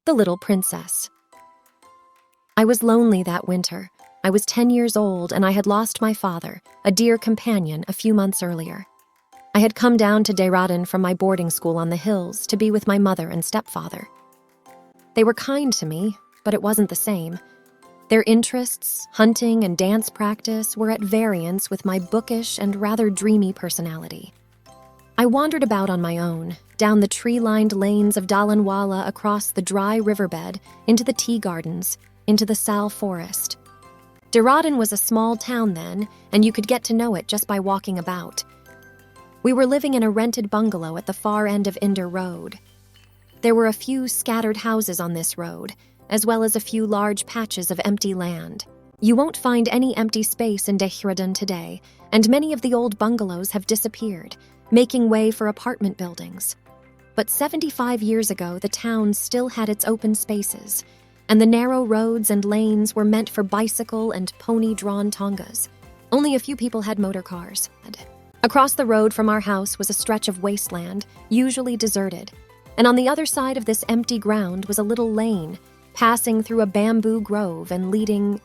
The Little Princess. I was lonely that winter. I was 10 years old and I had lost my father, a dear companion, a few months earlier. I had come down to Dehradun from my boarding school on the hills to be with my mother and stepfather. They were kind to me, but it wasn't the same. Their interests, hunting and dance practice, were at variance with my bookish and rather dreamy personality. I wandered about on my own, down the tree-lined lanes of Dalanwala, across the dry riverbed, into the tea gardens, into the sal forest. Dehradun was a small town then, and you could get to know it just by walking about. We were living in a rented bungalow at the far end of Inder Road. There were a few scattered houses on this road, as well as a few large patches of empty land. You won't find any empty space in Dehradun today, and many of the old bungalows have disappeared, making way for apartment buildings. But 75 years ago, the town still had its open spaces, and the narrow roads and lanes were meant for bicycle and pony-drawn tongas. Only a few people had motor cars. Across the road from our house was a stretch of wasteland, usually deserted, and on the other side of this empty ground was a little lane, passing through a bamboo grove and leading...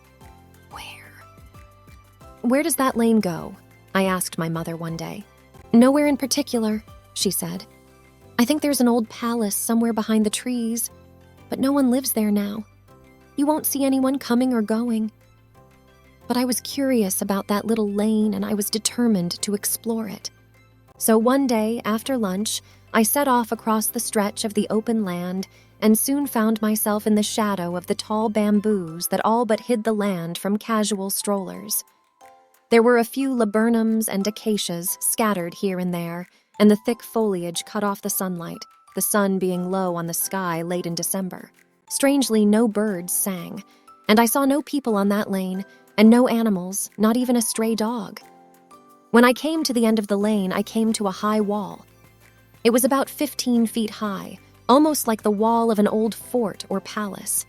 Where does that lane go? I asked my mother one day. Nowhere in particular, she said. I think there's an old palace somewhere behind the trees, but no one lives there now. You won't see anyone coming or going. But I was curious about that little lane, and I was determined to explore it. So one day, after lunch, I set off across the stretch of the open land and soon found myself in the shadow of the tall bamboos that all but hid the land from casual strollers. There were a few laburnums and acacias scattered here and there, and the thick foliage cut off the sunlight, the sun being low on the sky late in December. Strangely, no birds sang, and I saw no people on that lane, and no animals, not even a stray dog. When I came to the end of the lane, I came to a high wall. It was about 15 feet high, almost like the wall of an old fort or palace.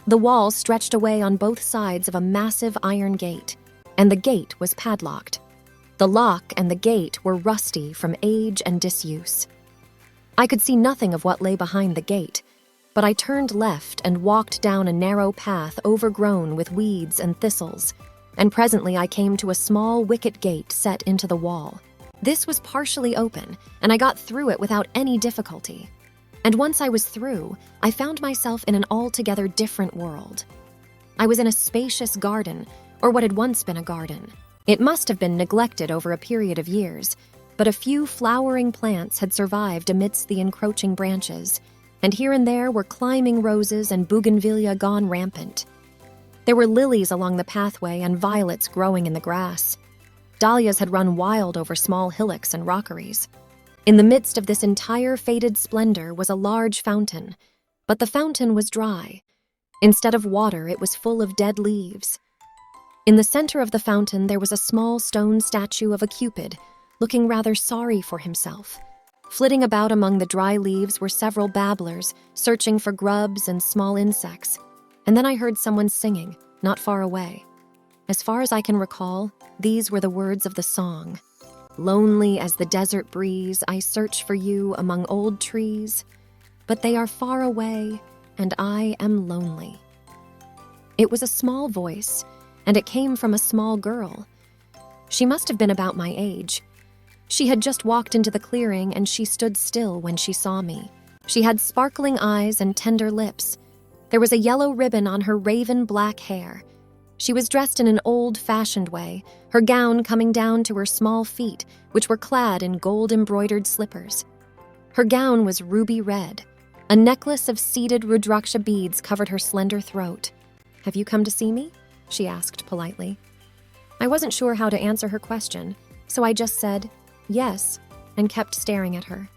The wall stretched away on both sides of a massive iron gate, and the gate was padlocked. The lock and the gate were rusty from age and disuse. I could see nothing of what lay behind the gate, but I turned left and walked down a narrow path overgrown with weeds and thistles, and presently I came to a small wicket gate set into the wall. This was partially open, and I got through it without any difficulty. And once I was through, I found myself in an altogether different world. I was in a spacious garden, or what had once been a garden. It must have been neglected over a period of years, but a few flowering plants had survived amidst the encroaching branches, and here and there were climbing roses and bougainvillea gone rampant. There were lilies along the pathway and violets growing in the grass. Dahlias had run wild over small hillocks and rockeries. In the midst of this entire faded splendor was a large fountain, but the fountain was dry. Instead of water, it was full of dead leaves. In the center of the fountain, there was a small stone statue of a Cupid, looking rather sorry for himself. Flitting about among the dry leaves were several babblers, searching for grubs and small insects. And then I heard someone singing, not far away. As far as I can recall, these were the words of the song. Lonely as the desert breeze, I search for you among old trees, but they are far away, and I am lonely. It was a small voice, and it came from a small girl. She must have been about my age. She had just walked into the clearing, and she stood still when she saw me. She had sparkling eyes and tender lips. There was a yellow ribbon on her raven black hair. She was dressed in an old-fashioned way, her gown coming down to her small feet, which were clad in gold-embroidered slippers. Her gown was ruby red. A necklace of seeded rudraksha beads covered her slender throat. "Have you come to see me?" she asked politely. I wasn't sure how to answer her question, so I just said, "Yes," and kept staring at her.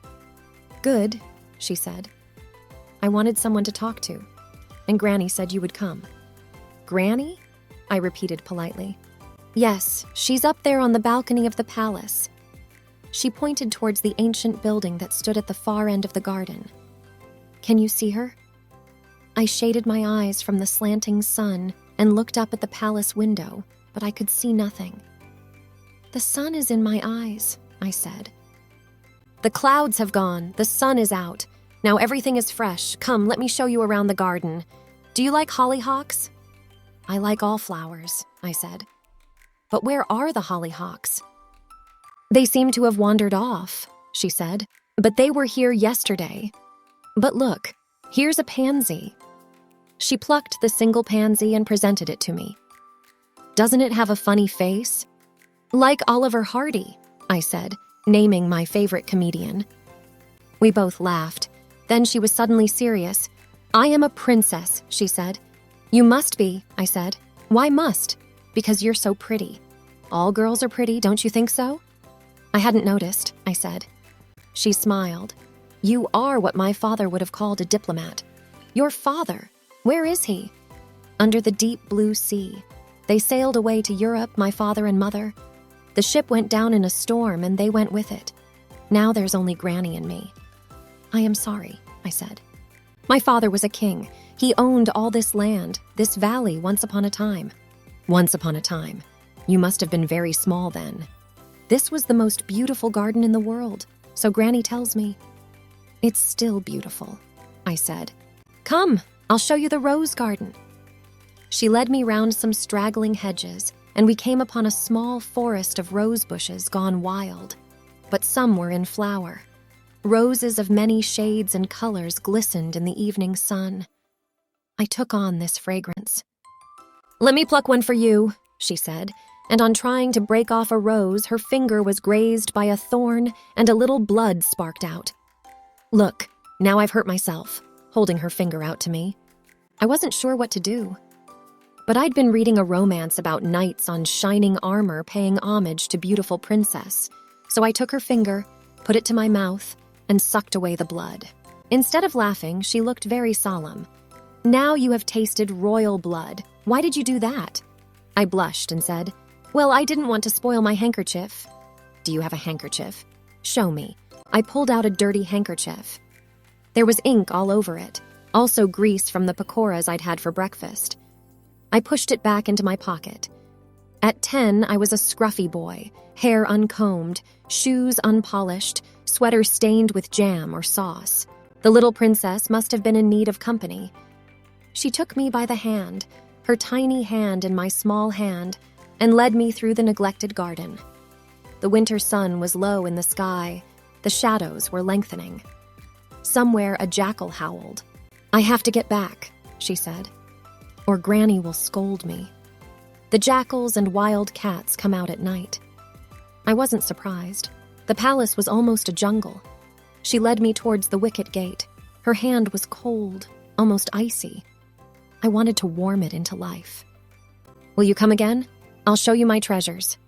"Good," she said. "I wanted someone to talk to, and Granny said you would come." "Granny?" I repeated politely. "Yes, she's up there on the balcony of the palace." She pointed towards the ancient building that stood at the far end of the garden. "Can you see her?" I shaded my eyes from the slanting sun and looked up at the palace window, but I could see nothing. "The sun is in my eyes," I said. "The clouds have gone, the sun is out. Now everything is fresh. Come, let me show you around the garden. Do you like hollyhocks?" "I like all flowers," I said. "But where are the hollyhocks?" "They seem to have wandered off," she said. "But they were here yesterday. But look, here's a pansy." She plucked the single pansy and presented it to me. "Doesn't it have a funny face?" "Like Oliver Hardy," I said, naming my favorite comedian. We both laughed. Then she was suddenly serious. "I am a princess," she said. "You must be," I said. "Why must?" "Because you're so pretty. All girls are pretty, don't you think so?" "I hadn't noticed," I said. She smiled. "You are what my father would have called a diplomat." "Your father? Where is he?" "Under the deep blue sea. They sailed away to Europe, my father and mother. The ship went down in a storm and they went with it. Now there's only Granny and me." "I am sorry," I said. "My father was a king. He owned all this land, this valley, once upon a time." "Once upon a time. You must have been very small then." "This was the most beautiful garden in the world, so Granny tells me." "It's still beautiful," I said. "Come, I'll show you the rose garden." She led me round some straggling hedges, and we came upon a small forest of rose bushes gone wild. But some were in flower. Roses of many shades and colors glistened in the evening sun. I took on this fragrance. "Let me pluck one for you," she said, and on trying to break off a rose, her finger was grazed by a thorn and a little blood sparked out. "Look, now I've hurt myself," holding her finger out to me. I wasn't sure what to do. But I'd been reading a romance about knights on shining armor paying homage to beautiful princess, so I took her finger, put it to my mouth, and sucked away the blood. Instead of laughing, she looked very solemn. "Now you have tasted royal blood. Why did you do that?" I blushed and said, "Well, I didn't want to spoil my handkerchief." "Do you have a handkerchief?" "Show me." I pulled out a dirty handkerchief. There was ink all over it, also grease from the pakoras I'd had for breakfast. I pushed it back into my pocket. At 10, I was a scruffy boy, hair uncombed, shoes unpolished, sweater stained with jam or sauce. The little princess must have been in need of company. She took me by the hand, her tiny hand in my small hand, and led me through the neglected garden. The winter sun was low in the sky. The shadows were lengthening. Somewhere a jackal howled. "I have to get back," she said, "or Granny will scold me. The jackals and wild cats come out at night." I wasn't surprised. The palace was almost a jungle. She led me towards the wicket gate. Her hand was cold, almost icy. I wanted to warm it into life. "Will you come again? I'll show you my treasures.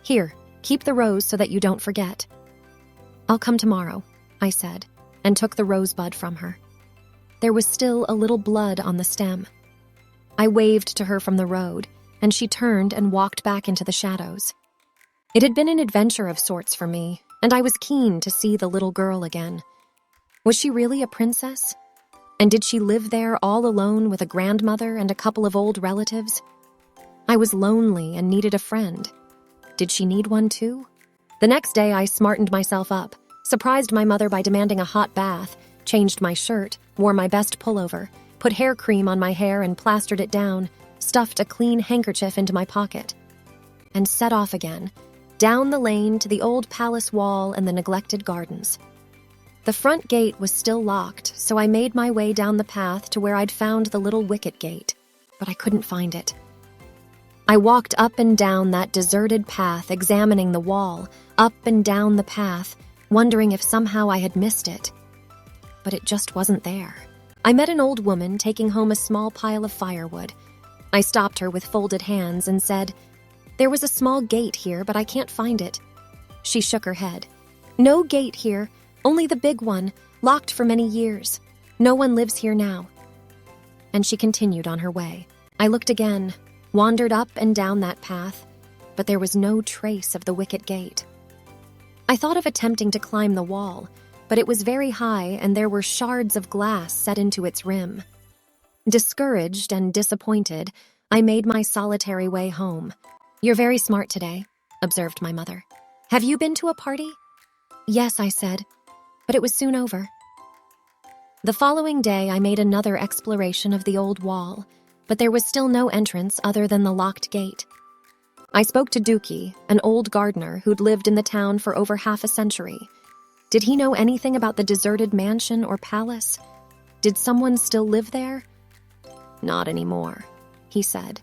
Here, keep the rose so that you don't forget." "I'll come tomorrow," I said, and took the rosebud from her. There was still a little blood on the stem. I waved to her from the road, and she turned and walked back into the shadows. It had been an adventure of sorts for me, and I was keen to see the little girl again. Was she really a princess? And did she live there all alone with a grandmother and a couple of old relatives? I was lonely and needed a friend. Did she need one too? The next day I smartened myself up, surprised my mother by demanding a hot bath, changed my shirt, wore my best pullover, put hair cream on my hair and plastered it down, stuffed a clean handkerchief into my pocket, and set off again, down the lane to the old palace wall and the neglected gardens. The front gate was still locked, so I made my way down the path to where I'd found the little wicket gate, but I couldn't find it. I walked up and down that deserted path, examining the wall, up and down the path, wondering if somehow I had missed it. But it just wasn't there. I met an old woman taking home a small pile of firewood. I stopped her with folded hands and said, "There was a small gate here, but I can't find it." She shook her head. "No gate here, only the big one, locked for many years. No one lives here now." And she continued on her way. I looked again, wandered up and down that path, but there was no trace of the wicket gate. I thought of attempting to climb the wall, but it was very high and there were shards of glass set into its rim. Discouraged and disappointed, I made my solitary way home. "You're very smart today," observed my mother. "Have you been to a party?" "Yes," I said, but it was soon over. The following day, I made another exploration of the old wall, but there was still no entrance other than the locked gate. I spoke to Dookie, an old gardener who'd lived in the town for over half a century. Did he know anything about the deserted mansion or palace? Did someone still live there? Not anymore, he said.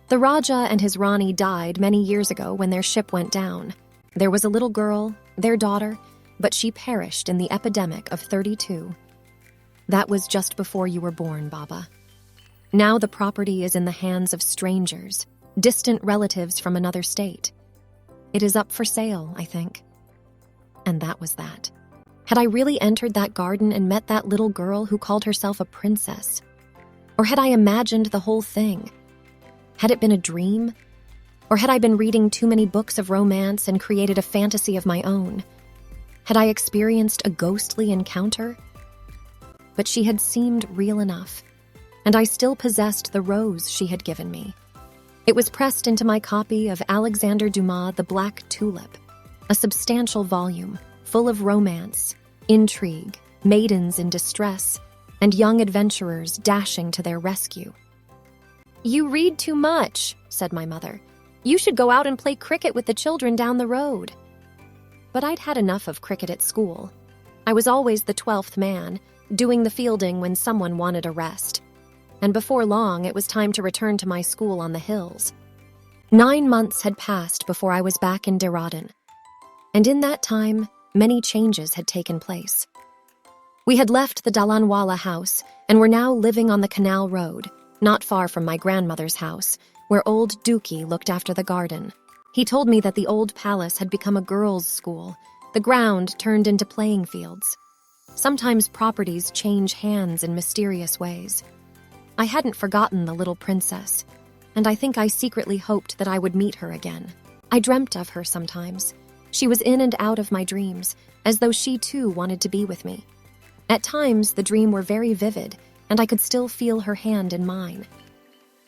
The Raja and his Rani died many years ago when their ship went down. There was a little girl, their daughter, but she perished in the epidemic of 32. That was just before you were born, Baba. Now the property is in the hands of strangers, distant relatives from another state. It is up for sale, I think. And that was that. Had I really entered that garden and met that little girl who called herself a princess? Or had I imagined the whole thing? Had it been a dream? Or had I been reading too many books of romance and created a fantasy of my own? Had I experienced a ghostly encounter? But she had seemed real enough, and I still possessed the rose she had given me. It was pressed into my copy of Alexander Dumas' The Black Tulip, a substantial volume full of romance, intrigue, maidens in distress, and young adventurers dashing to their rescue. "You read too much," said my mother. "You should go out and play cricket with the children down the road." But I'd had enough of cricket at school. I was always the 12th man, doing the fielding when someone wanted a rest. And before long, it was time to return to my school on the hills. 9 months had passed before I was back in Dehradun. And in that time, many changes had taken place. We had left the Dalanwala house and were now living on the canal road, not far from my grandmother's house, where old Dookie looked after the garden. He told me that the old palace had become a girls' school, the ground turned into playing fields. Sometimes properties change hands in mysterious ways. I hadn't forgotten the little princess, and I think I secretly hoped that I would meet her again. I dreamt of her sometimes. She was in and out of my dreams, as though she too wanted to be with me. At times, the dream were very vivid, and I could still feel her hand in mine.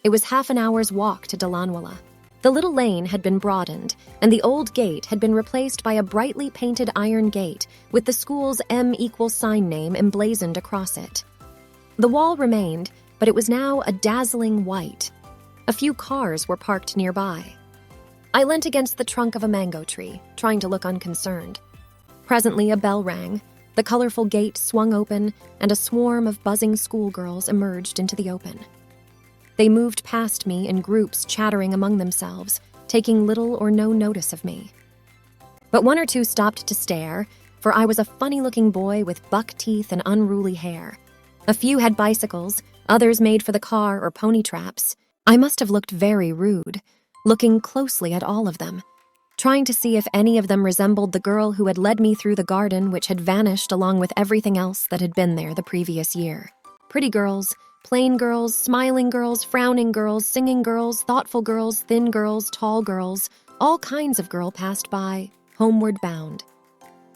It was half an hour's walk to Dalanwala. The little lane had been broadened, and the old gate had been replaced by a brightly painted iron gate with the school's M= sign name emblazoned across it. The wall remained, but it was now a dazzling white. A few cars were parked nearby. I leant against the trunk of a mango tree, trying to look unconcerned. Presently a bell rang, the colorful gate swung open, and a swarm of buzzing schoolgirls emerged into the open. They moved past me in groups, chattering among themselves, taking little or no notice of me. But one or two stopped to stare, for I was a funny-looking boy with buck teeth and unruly hair. A few had bicycles, others made for the car or pony traps. I must have looked very rude, looking closely at all of them, trying to see if any of them resembled the girl who had led me through the garden which had vanished along with everything else that had been there the previous year. Pretty girls, plain girls, smiling girls, frowning girls, singing girls, thoughtful girls, thin girls, tall girls, all kinds of girl passed by, homeward bound.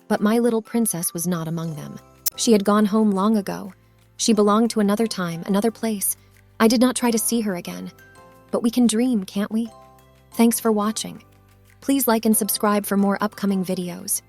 But my little princess was not among them. She had gone home long ago. She belonged to another time, another place. I did not try to see her again. But we can dream, can't we? Thanks for watching. Please like and subscribe for more upcoming videos.